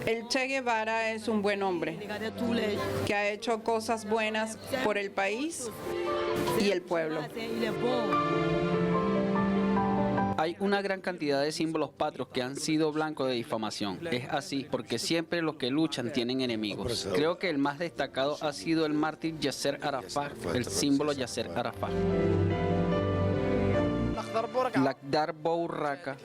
El Che Guevara es un buen hombre que ha hecho cosas buenas por el país y el pueblo. Hay una gran cantidad de símbolos patrios que han sido blanco de difamación. Es así porque siempre los que luchan tienen enemigos. Creo que el más destacado ha sido el mártir Yasser Arafat, el símbolo Yasser Arafat. Lakhdar Bourraka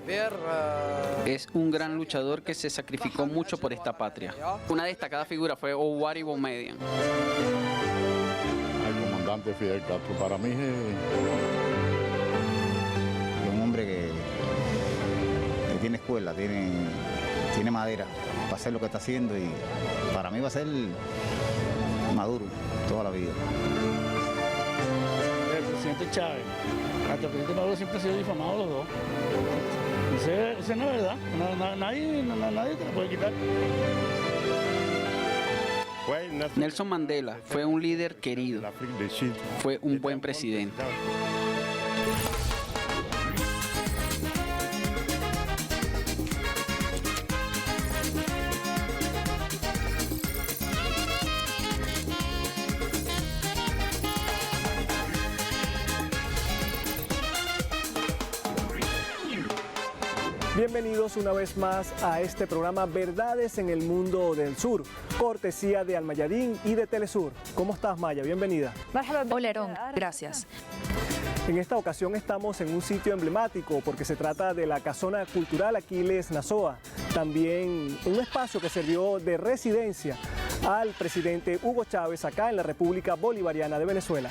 es un gran luchador que se sacrificó mucho por esta patria. Una destacada figura fue Owari Boumediene. El comandante Fidel Castro para mí es un hombre que tiene escuela, tiene madera para hacer lo que está haciendo, y para mí va a ser Maduro toda la vida. El presidente Chávez, hasta el presidente Maduro siempre han sido difamados los dos. Eso no es verdad, nadie te lo puede quitar. Nelson Mandela fue un líder querido, fue un buen presidente. Bienvenidos una vez más a este programa Verdades en el Mundo del Sur, cortesía de Almayadín y de Telesur. ¿Cómo estás, Maya? Bienvenida. Hola, Aarón. Gracias. En esta ocasión estamos en un sitio emblemático porque se trata de la Casona Cultural Aquiles Nazoa, también un espacio que sirvió de residencia al presidente Hugo Chávez acá en la República Bolivariana de Venezuela.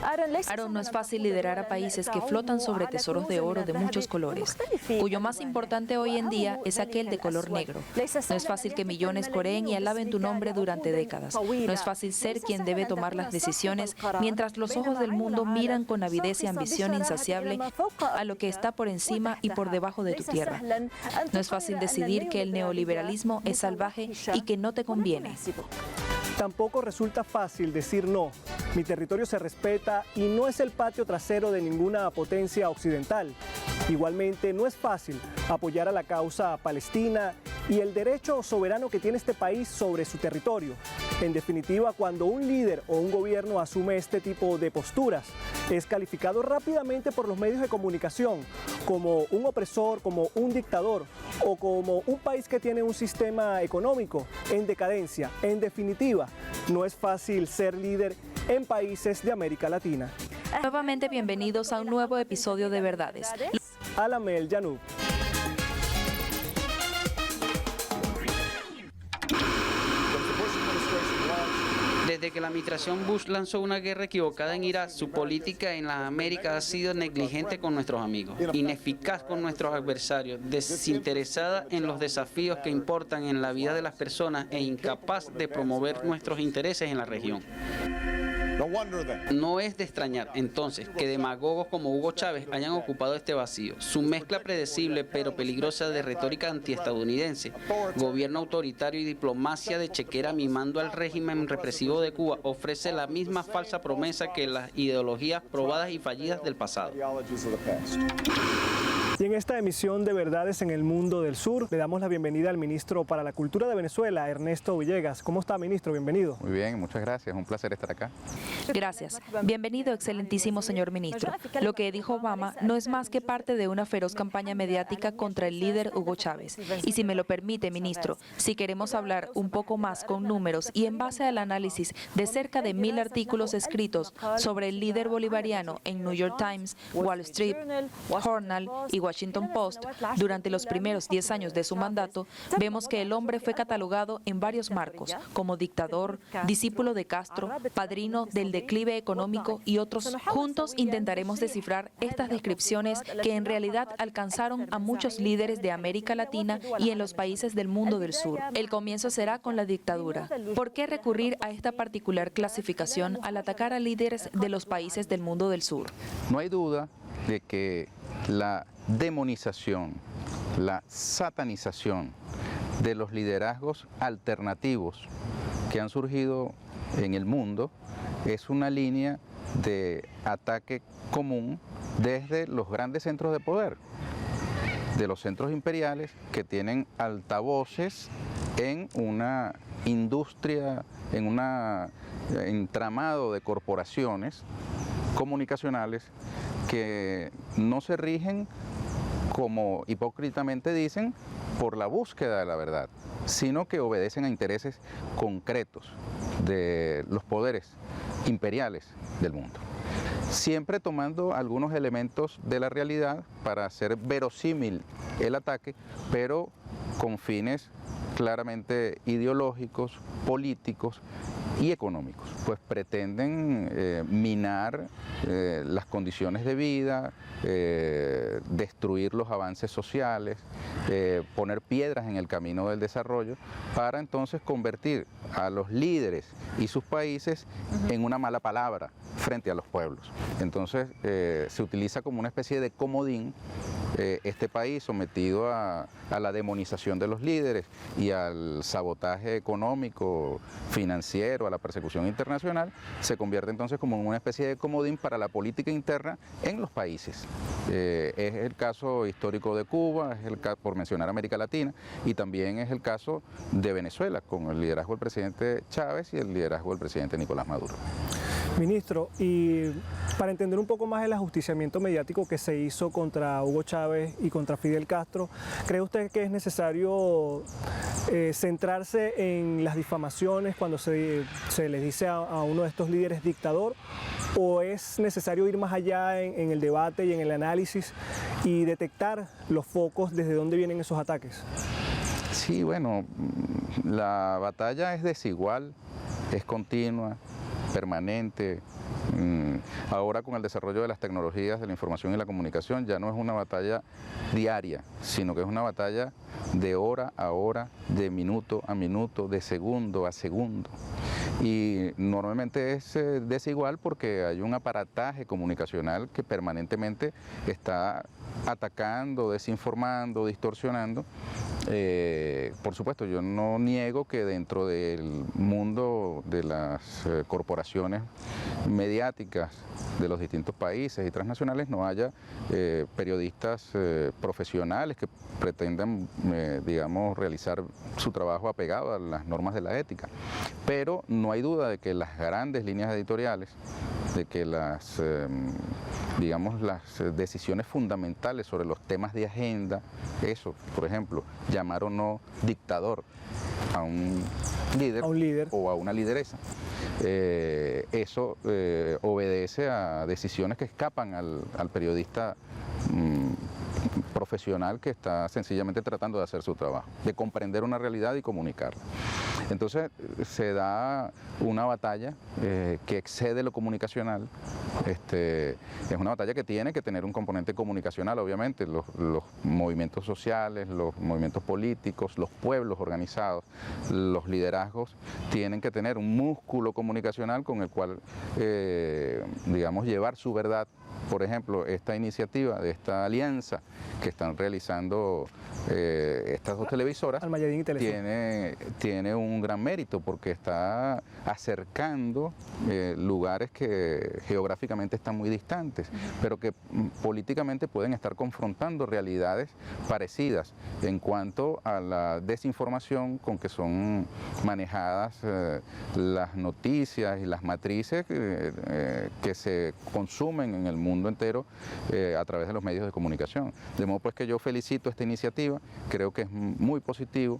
Aaron, no es fácil liderar a países que flotan sobre tesoros de oro de muchos colores, cuyo más importante hoy en día es aquel de color negro. No es fácil que millones coreen y alaben tu nombre durante décadas. No es fácil ser quien debe tomar las decisiones mientras los ojos del mundo miran con avidez y ambición insaciable a lo que está por encima y por debajo de tu tierra. No es fácil decidir que el neoliberalismo es salvaje y que no te conviene. Tampoco resulta fácil decir no. Mi territorio se respeta y no es el patio trasero de ninguna potencia occidental. Igualmente, no es fácil apoyar a la causa palestina y el derecho soberano que tiene este país sobre su territorio. En definitiva, cuando un líder o un gobierno asume este tipo de posturas, es calificado rápidamente por los medios de comunicación como un opresor, como un dictador o como un país que tiene un sistema económico en decadencia. En definitiva, no es fácil ser líder en países de América Latina. Nuevamente bienvenidos a un nuevo episodio de Verdades. Alamel Yanub. Desde que la administración Bush lanzó una guerra equivocada en Irak, su política en las Américas ha sido negligente con nuestros amigos, ineficaz con nuestros adversarios, desinteresada en los desafíos que importan en la vida de las personas e incapaz de promover nuestros intereses en la región. No es de extrañar, entonces, que demagogos como Hugo Chávez hayan ocupado este vacío. Su mezcla predecible pero peligrosa de retórica antiestadounidense, gobierno autoritario y diplomacia de chequera mimando al régimen represivo de Cuba ofrece la misma falsa promesa que las ideologías probadas y fallidas del pasado. Y en esta emisión de Verdades en el Mundo del Sur le damos la bienvenida al ministro para la Cultura de Venezuela, Ernesto Villegas. ¿Cómo está, ministro? Bienvenido. Muy bien, muchas gracias. Un placer estar acá. Gracias. Bienvenido, excelentísimo señor ministro. Lo que dijo Obama no es más que parte de una feroz campaña mediática contra el líder Hugo Chávez. Y si me lo permite, ministro, si queremos hablar un poco más con números y en base al análisis de cerca de 1000 artículos escritos sobre el líder bolivariano en New York Times, Wall Street Journal y Washington Post, durante los primeros 10 años de su mandato, vemos que el hombre fue catalogado en varios marcos, como dictador, discípulo de Castro, padrino del declive económico y otros. Juntos intentaremos descifrar estas descripciones que en realidad alcanzaron a muchos líderes de América Latina y en los países del mundo del sur. El comienzo será con la dictadura. ¿Por qué recurrir a esta particular clasificación al atacar a líderes de los países del mundo del sur? No hay duda de que la demonización, la satanización de los liderazgos alternativos que han surgido en el mundo es una línea de ataque común desde los grandes centros de poder. de los centros imperiales que tienen altavoces en una industria, en un entramado de corporaciones comunicacionales que no se rigen, como hipócritamente dicen, por la búsqueda de la verdad, sino que obedecen a intereses concretos de los poderes imperiales del mundo. Siempre tomando algunos elementos de la realidad para hacer verosímil el ataque, pero con fines claramente ideológicos, políticos y económicos, pues pretenden minar las condiciones de vida, destruir los avances sociales, poner piedras en el camino del desarrollo, para entonces convertir a los líderes y sus países en una mala palabra frente a los pueblos. Entonces se utiliza como una especie de comodín este país sometido a la demonización de los líderes y al sabotaje económico, financiero, a la persecución internacional, se convierte entonces como en una especie de comodín para la política interna en los países. Es el caso histórico de Cuba, es el caso, por mencionar América Latina, y también es el caso de Venezuela, con el liderazgo del presidente Chávez y el liderazgo del presidente Nicolás Maduro. Ministro, y para entender un poco más el ajusticiamiento mediático que se hizo contra Hugo Chávez y contra Fidel Castro, ¿cree usted que es necesario centrarse en las difamaciones cuando se les dice a uno de estos líderes dictador? ¿O es necesario ir más allá en el debate y en el análisis y detectar los focos desde dónde vienen esos ataques? Sí, bueno, la batalla es desigual, es continua, permanente. Ahora, con el desarrollo de las tecnologías de la información y la comunicación, ya no es una batalla diaria, sino que es una batalla de hora a hora, de minuto a minuto, de segundo a segundo. Y normalmente es desigual porque hay un aparataje comunicacional que permanentemente está atacando, desinformando, distorsionando. Por supuesto, yo no niego que dentro del mundo de las corporaciones mediáticas de los distintos países y transnacionales no haya periodistas profesionales que pretendan, digamos, realizar su trabajo apegado a las normas de la ética. Pero no hay duda de que las grandes líneas editoriales, de que las, digamos, las decisiones fundamentales sobre los temas de agenda, eso, por ejemplo, llamar o no dictador a un líder o a una lideresa, eso obedece a decisiones que escapan al periodista profesional que está sencillamente tratando de hacer su trabajo, de comprender una realidad y comunicarla. Entonces se da una batalla que excede lo comunicacional. Es una batalla que tiene que tener un componente comunicacional, obviamente. Los movimientos sociales, los movimientos políticos, los pueblos organizados, los liderazgos tienen que tener un músculo comunicacional con el cual, digamos, llevar su verdad. Por ejemplo, esta iniciativa de esta alianza que están realizando estas dos televisoras tiene un gran mérito porque está acercando lugares que geográficamente están muy distantes, pero que políticamente pueden estar confrontando realidades parecidas en cuanto a la desinformación con que son manejadas las noticias y las matrices que se consumen en el mundo entero a través de los medios de comunicación. De modo pues que yo felicito esta iniciativa, creo que es muy positivo.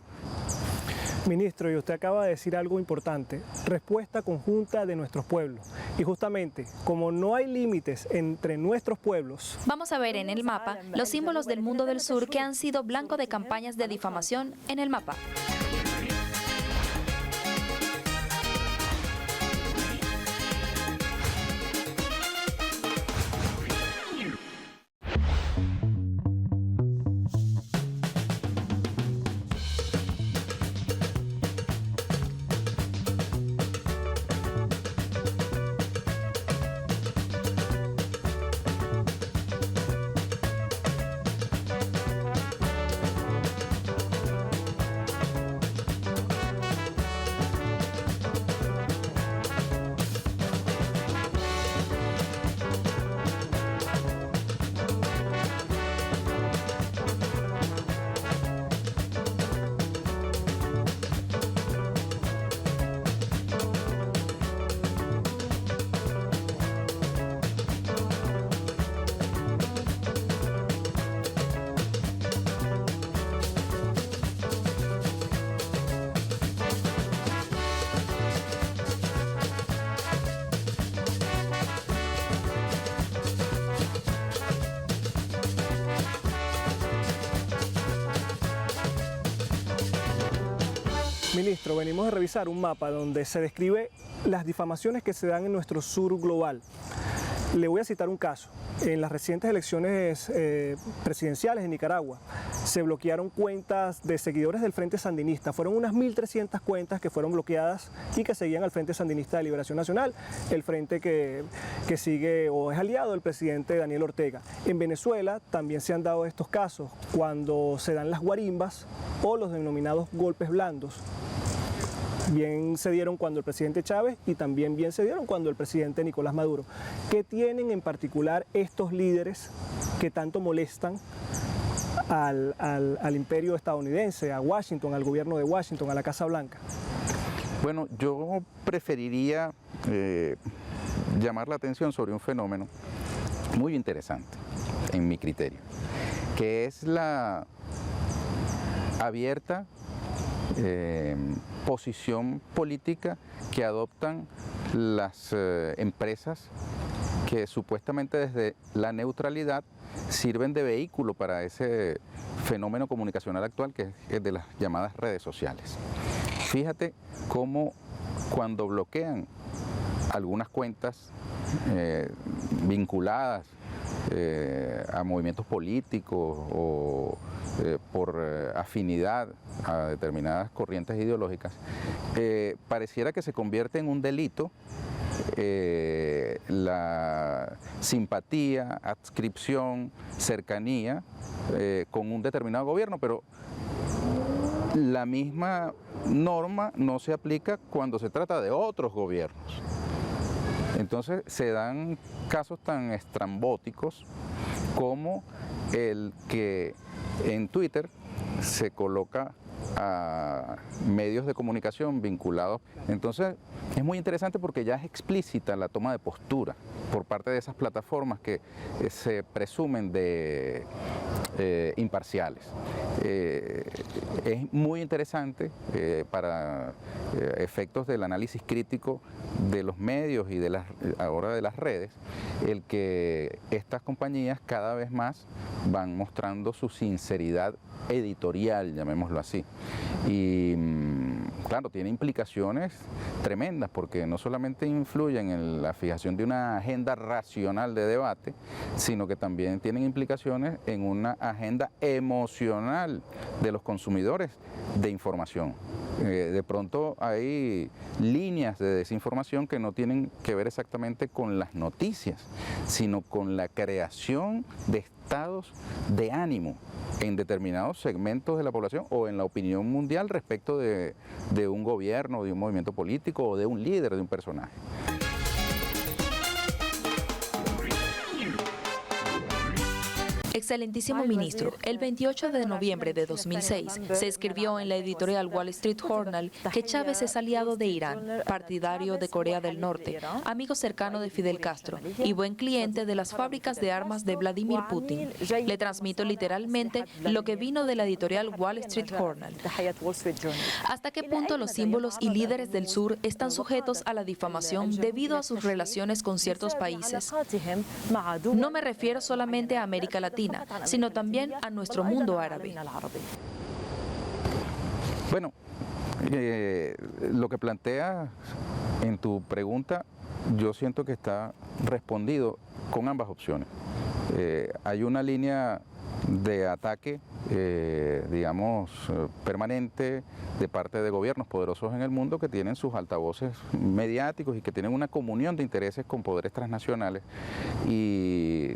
Ministro, y usted acaba de decir algo importante, respuesta conjunta de nuestros pueblos. Y justamente, como no hay límites entre nuestros pueblos... Vamos a ver en el mapa los símbolos del mundo del sur que han sido blanco de campañas de difamación en el mapa. Ministro, venimos de revisar un mapa donde se describe las difamaciones que se dan en nuestro sur global. Le voy a citar un caso. En las recientes elecciones presidenciales en Nicaragua se bloquearon cuentas de seguidores del Frente Sandinista. Fueron unas 1.300 cuentas que fueron bloqueadas y que seguían al Frente Sandinista de Liberación Nacional, el frente que sigue o es aliado del presidente Daniel Ortega. En Venezuela también se han dado estos casos cuando se dan las guarimbas o los denominados golpes blandos. Bien se dieron cuando el presidente Chávez y también bien se dieron cuando el presidente Nicolás Maduro. ¿Qué tienen en particular estos líderes que tanto molestan al imperio estadounidense, a Washington, al gobierno de Washington, a la Casa Blanca? Bueno, yo preferiría llamar la atención sobre un fenómeno muy interesante, en mi criterio, que es la abierta posición política que adoptan las empresas que supuestamente desde la neutralidad sirven de vehículo para ese fenómeno comunicacional actual que es el de las llamadas redes sociales. Fíjate cómo cuando bloquean algunas cuentas vinculadas a movimientos políticos o por afinidad a determinadas corrientes ideológicas, pareciera que se convierte en un delito la simpatía, adscripción, cercanía con un determinado gobierno, pero la misma norma no se aplica cuando se trata de otros gobiernos. Entonces se dan casos tan estrambóticos como el que en Twitter se coloca a medios de comunicación vinculados. Entonces es muy interesante porque ya es explícita la toma de postura por parte de esas plataformas que se presumen de imparciales. Es muy interesante para efectos del análisis crítico de los medios y ahora de las redes, el que estas compañías cada vez más van mostrando su sinceridad editorial, llamémoslo así. Y claro, tiene implicaciones tremendas porque no solamente influyen en la fijación de una agenda racional de debate, sino que también tienen implicaciones en una agenda emocional de los consumidores de información. De pronto hay líneas de desinformación que no tienen que ver exactamente con las noticias, sino con la creación de estados de ánimo en determinados segmentos de la población o en la opinión mundial respecto de un gobierno, de un movimiento político o de un líder, de un personaje. Excelentísimo ministro, el 28 de noviembre de 2006 se escribió en la editorial Wall Street Journal que Chávez es aliado de Irán, partidario de Corea del Norte, amigo cercano de Fidel Castro y buen cliente de las fábricas de armas de Vladimir Putin. Le transmito literalmente lo que vino de la editorial Wall Street Journal. ¿Hasta qué punto los símbolos y líderes del sur están sujetos a la difamación debido a sus relaciones con ciertos países? No me refiero solamente a América Latina, sino también a nuestro mundo árabe. Bueno, lo que planteas en tu pregunta, yo siento que está respondido con ambas opciones. Hay una línea de ataque, digamos, permanente de parte de gobiernos poderosos en el mundo que tienen sus altavoces mediáticos y que tienen una comunión de intereses con poderes transnacionales y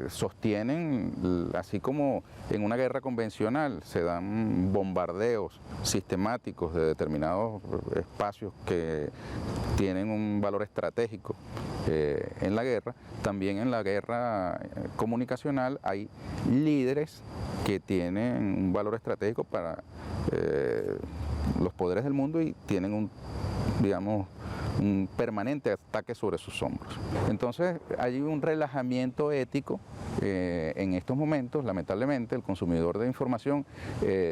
sostienen, así como en una guerra convencional se dan bombardeos sistemáticos de determinados espacios que tienen un valor estratégico en la guerra, también en la guerra comunicacional hay líderes que tienen un valor estratégico para los poderes del mundo y tienen digamos, un permanente ataque sobre sus hombros. Entonces hay un relajamiento ético en estos momentos, lamentablemente, el consumidor de información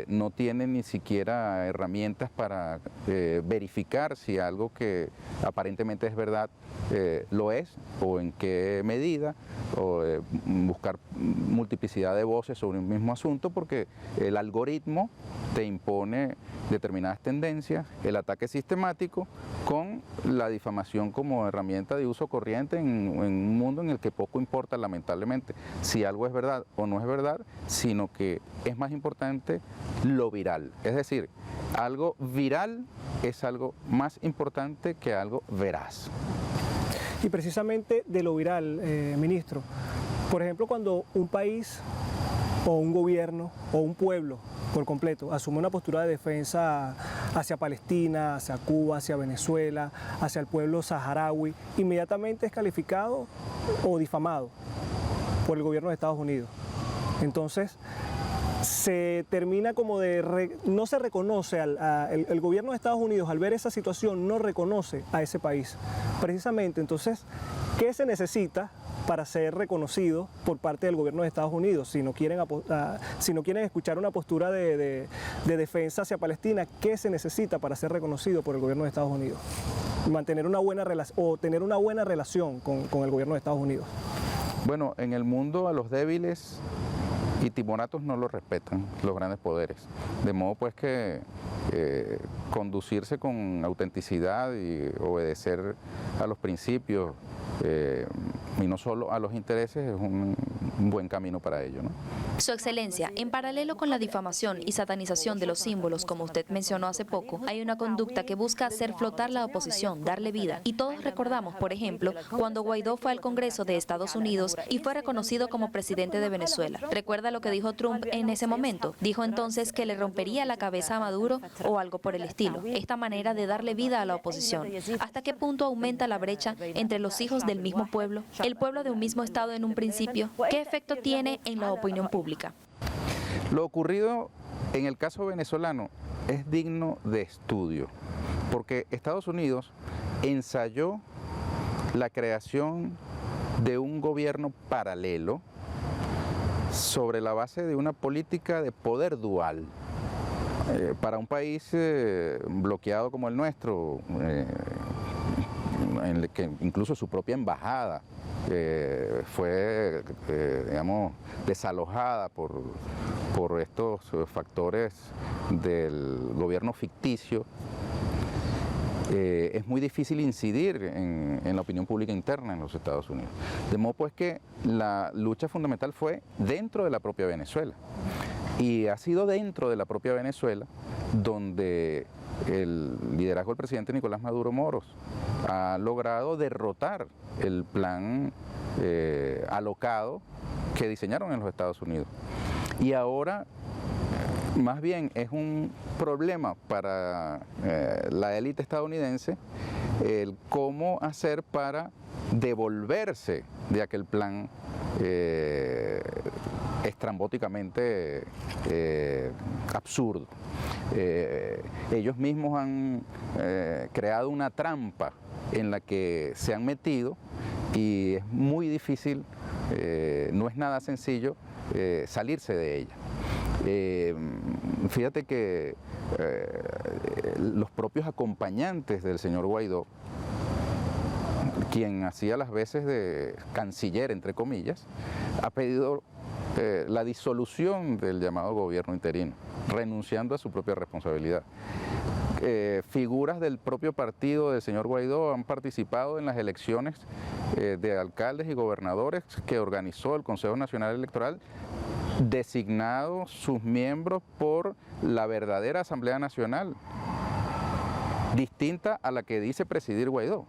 no tiene ni siquiera herramientas para verificar si algo que aparentemente es verdad lo es, o en qué medida, o buscar multiplicidad de voces sobre un mismo asunto, porque el algoritmo te impone determinadas tendencias, el ataque sistemático con la difamación como herramienta de uso corriente en un mundo en el que poco importa, lamentablemente, si algo es verdad o no es verdad, sino que es más importante lo viral. Es decir, algo viral es algo más importante que algo veraz. Y precisamente de lo viral, ministro, por ejemplo, cuando un país o un gobierno o un pueblo por completo asume una postura de defensa hacia Palestina, hacia Cuba, hacia Venezuela, hacia el pueblo saharaui, inmediatamente es calificado o difamado por el gobierno de Estados Unidos. Entonces, se termina como no se reconoce, el gobierno de Estados Unidos al ver esa situación no reconoce a ese país. Precisamente, entonces, ¿qué se necesita para ser reconocido por parte del gobierno de Estados Unidos? Si no quieren escuchar una postura de defensa hacia Palestina, ¿qué se necesita para ser reconocido por el gobierno de Estados Unidos? Mantener una buena relación o tener una buena relación con el gobierno de Estados Unidos. Bueno, en el mundo a los débiles y timoratos no lo respetan los grandes poderes, de modo pues que conducirse con autenticidad y obedecer a los principios y no solo a los intereses es un buen camino para ello, ¿no? Su Excelencia, en paralelo con la difamación y satanización de los símbolos, como usted mencionó hace poco, hay una conducta que busca hacer flotar la oposición, darle vida. Y todos recordamos, por ejemplo, cuando Guaidó fue al Congreso de Estados Unidos y fue reconocido como presidente de Venezuela. ¿Recuerda lo que dijo Trump en ese momento? Dijo entonces que le rompería la cabeza a Maduro o algo por el estilo. Esta manera de darle vida a la oposición. ¿Hasta qué punto aumenta la brecha entre los hijos del mismo pueblo, el pueblo de un mismo Estado en un principio? ¿Qué efecto tiene en la opinión pública? Lo ocurrido en el caso venezolano es digno de estudio, porque Estados Unidos ensayó la creación de un gobierno paralelo sobre la base de una política de poder dual. Para un país bloqueado como el nuestro, en el que incluso su propia embajada fue, digamos, desalojada por estos factores del gobierno ficticio, es muy difícil incidir en la opinión pública interna en los Estados Unidos. De modo pues que la lucha fundamental fue dentro de la propia Venezuela. Y ha sido dentro de la propia Venezuela donde el liderazgo del presidente Nicolás Maduro Moros ha logrado derrotar el plan alocado que diseñaron en los Estados Unidos. Y ahora, más bien, es un problema para la élite estadounidense el cómo hacer para devolverse de aquel plan estrambóticamente absurdo. Ellos mismos han creado una trampa en la que se han metido y es muy difícil, no es nada sencillo salirse de ella. Fíjate que los propios acompañantes del señor Guaidó, quien hacía las veces de canciller, entre comillas, ha pedido la disolución del llamado gobierno interino, renunciando a su propia responsabilidad. Figuras del propio partido del señor Guaidó han participado en las elecciones de alcaldes y gobernadores que organizó el Consejo Nacional Electoral, designados sus miembros por la verdadera Asamblea Nacional, distinta a la que dice presidir Guaidó.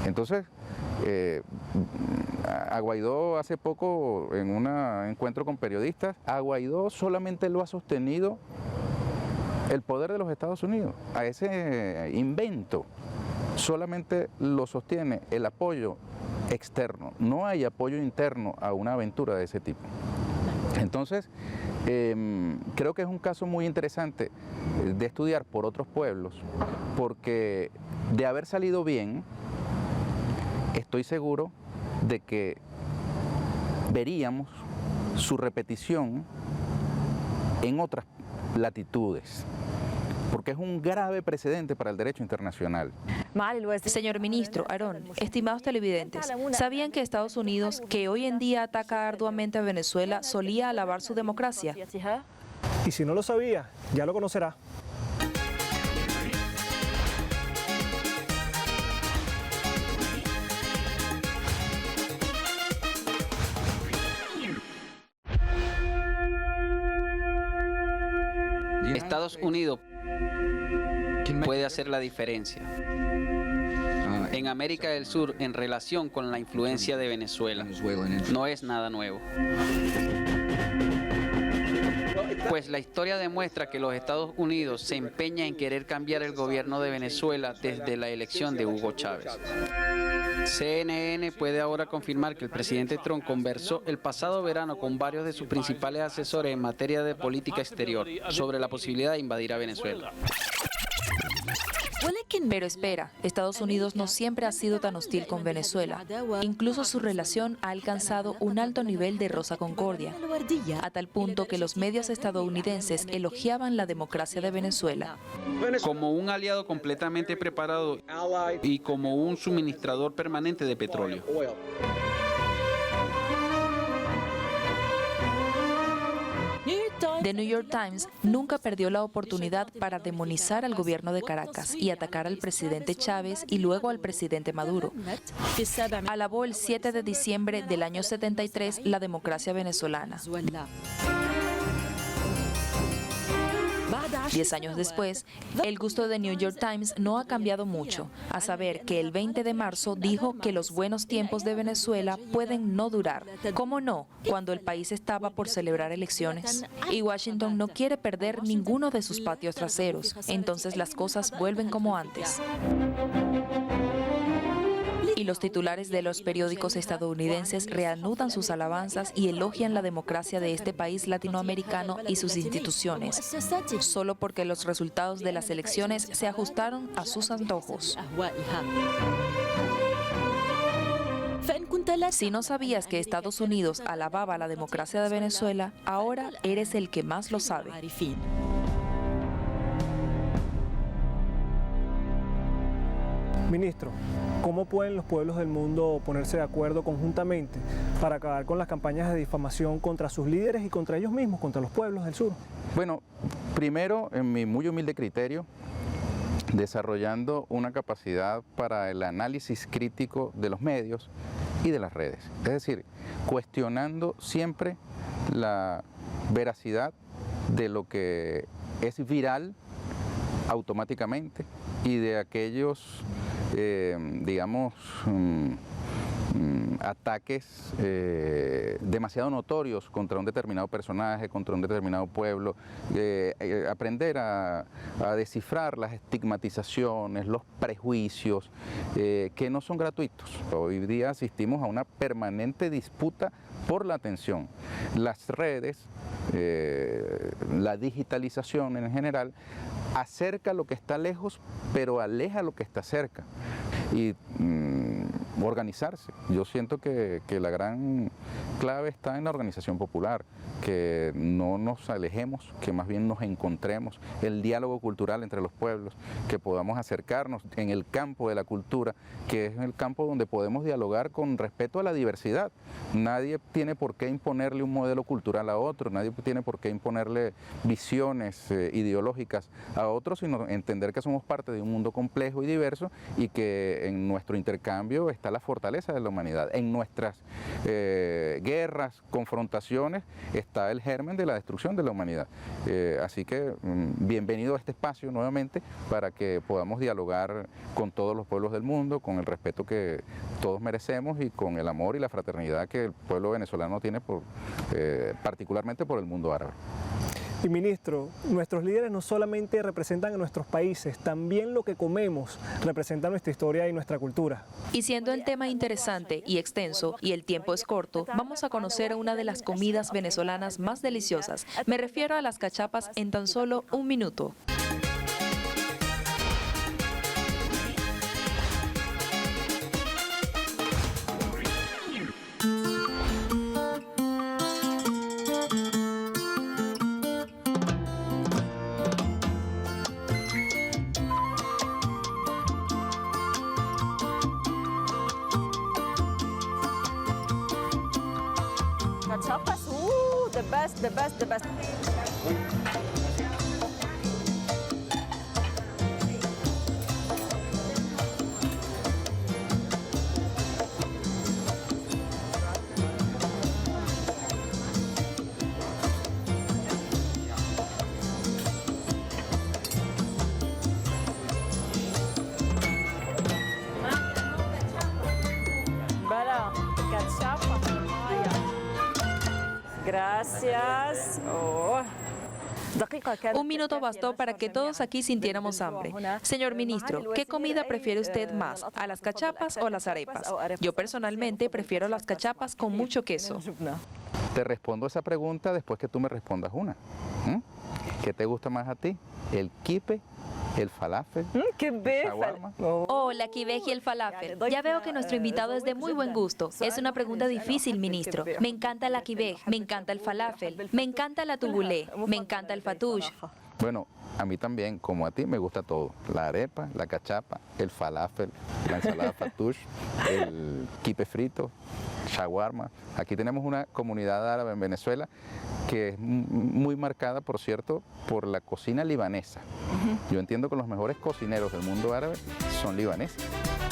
Entonces, a Guaidó hace poco, en un encuentro con periodistas, a Guaidó solamente lo ha sostenido el poder de los Estados Unidos. A ese invento solamente lo sostiene el apoyo externo. No hay apoyo interno a una aventura de ese tipo. Entonces, creo que es un caso muy interesante de estudiar por otros pueblos, porque de haber salido bien, estoy seguro de que veríamos su repetición en otras latitudes, porque es un grave precedente para el derecho internacional. Señor ministro, Aarón, estimados televidentes, ¿sabían que Estados Unidos, que hoy en día ataca arduamente a Venezuela, solía alabar su democracia? Y si no lo sabía, ya lo conocerá. Estados Unidos puede hacer la diferencia en América del Sur en relación con la influencia de Venezuela. No es nada nuevo. Pues la historia demuestra que los Estados Unidos se empeña en querer cambiar el gobierno de Venezuela desde la elección de Hugo Chávez. CNN puede ahora confirmar que el presidente Trump conversó el pasado verano con varios de sus principales asesores en materia de política exterior sobre la posibilidad de invadir a Venezuela. Pero espera, Estados Unidos no siempre ha sido tan hostil con Venezuela. Incluso su relación ha alcanzado un alto nivel de rosa concordia, a tal punto que los medios estadounidenses elogiaban la democracia de Venezuela. Como un aliado completamente preparado y como un suministrador permanente de petróleo. The New York Times nunca perdió la oportunidad para demonizar al gobierno de Caracas y atacar al presidente Chávez y luego al presidente Maduro. Alabó el 7 de diciembre del año 73 la democracia venezolana. 10 años después, el gusto de New York Times no ha cambiado mucho, a saber que el 20 de marzo dijo que los buenos tiempos de Venezuela pueden no durar. ¿Cómo no? Cuando el país estaba por celebrar elecciones. Y Washington no quiere perder ninguno de sus patios traseros, entonces las cosas vuelven como antes. Y los titulares de los periódicos estadounidenses reanudan sus alabanzas y elogian la democracia de este país latinoamericano y sus instituciones, solo porque los resultados de las elecciones se ajustaron a sus antojos. Si no sabías que Estados Unidos alababa la democracia de Venezuela, ahora eres el que más lo sabe. Ministro, ¿cómo pueden los pueblos del mundo ponerse de acuerdo conjuntamente para acabar con las campañas de difamación contra sus líderes y contra ellos mismos, contra los pueblos del sur? Bueno, primero, en mi muy humilde criterio, desarrollando una capacidad para el análisis crítico de los medios y de las redes. Es decir, cuestionando siempre la veracidad de lo que es viral automáticamente y de aquellos digamos, ataques demasiado notorios contra un determinado personaje, contra un determinado pueblo, aprender a descifrar las estigmatizaciones, los prejuicios, que no son gratuitos. Hoy día asistimos a una permanente disputa por la atención. Las redes, la digitalización en general, acerca lo que está lejos, pero aleja lo que está cerca. Y organizarse. Yo siento que la gran clave está en la organización popular, que no nos alejemos, que más bien nos encontremos, el diálogo cultural entre los pueblos, que podamos acercarnos en el campo de la cultura, que es el campo donde podemos dialogar con respeto a la diversidad. Nadie tiene por qué imponerle un modelo cultural a otro, nadie tiene por qué imponerle visiones ideológicas a otros, sino entender que somos parte de un mundo complejo y diverso y que en nuestro intercambio está la fortaleza de la humanidad. En nuestras guerras, confrontaciones, está el germen de la destrucción de la humanidad. Así que bienvenido a este espacio nuevamente para que podamos dialogar con todos los pueblos del mundo, con el respeto que todos merecemos y con el amor y la fraternidad que el pueblo venezolano tiene particularmente por el mundo árabe. Y ministro, nuestros líderes no solamente representan a nuestros países, también lo que comemos representa nuestra historia y nuestra cultura. Y siendo el tema interesante y extenso y el tiempo es corto, vamos a conocer una de las comidas venezolanas más deliciosas. Me refiero a las cachapas en tan solo un minuto. the best, the best, the best. Para, cachapa. Gracias. Oh. Un minuto bastó para que todos aquí sintiéramos hambre. Señor ministro, ¿qué comida prefiere usted más, a las cachapas o las arepas? Yo personalmente prefiero las cachapas con mucho queso. Te respondo esa pregunta después que tú me respondas una. ¿Qué te gusta más a ti? ¿El kipe, el falafel, el shawarma? Oh, la quiveja y el falafel. Ya veo que nuestro invitado es de muy buen gusto. Es una pregunta difícil, ministro. Me encanta la quiveja, me encanta el falafel, me encanta la tubulé, me encanta el fatouche. Bueno, a mí también, como a ti, me gusta todo. La arepa, la cachapa, el falafel, la ensalada fatouche, el kipe frito, shawarma. Aquí tenemos una comunidad árabe en Venezuela que es muy marcada, por cierto, por la cocina libanesa. Yo entiendo que los mejores cocineros del mundo árabe son libaneses.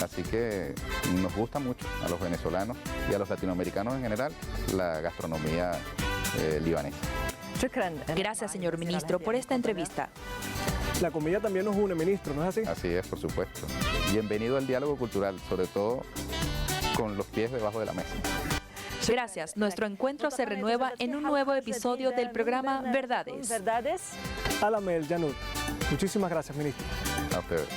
Así que nos gusta mucho a los venezolanos y a los latinoamericanos en general la gastronomía libanesa. Gracias, señor ministro, por esta entrevista. La comida también nos une, ministro, ¿no es así? Así es, por supuesto. Bienvenido al diálogo cultural, sobre todo con los pies debajo de la mesa. Gracias. Nuestro encuentro se renueva en un nuevo episodio del programa Verdades. Alamel Yanud. Muchísimas gracias, ministro. A ustedes.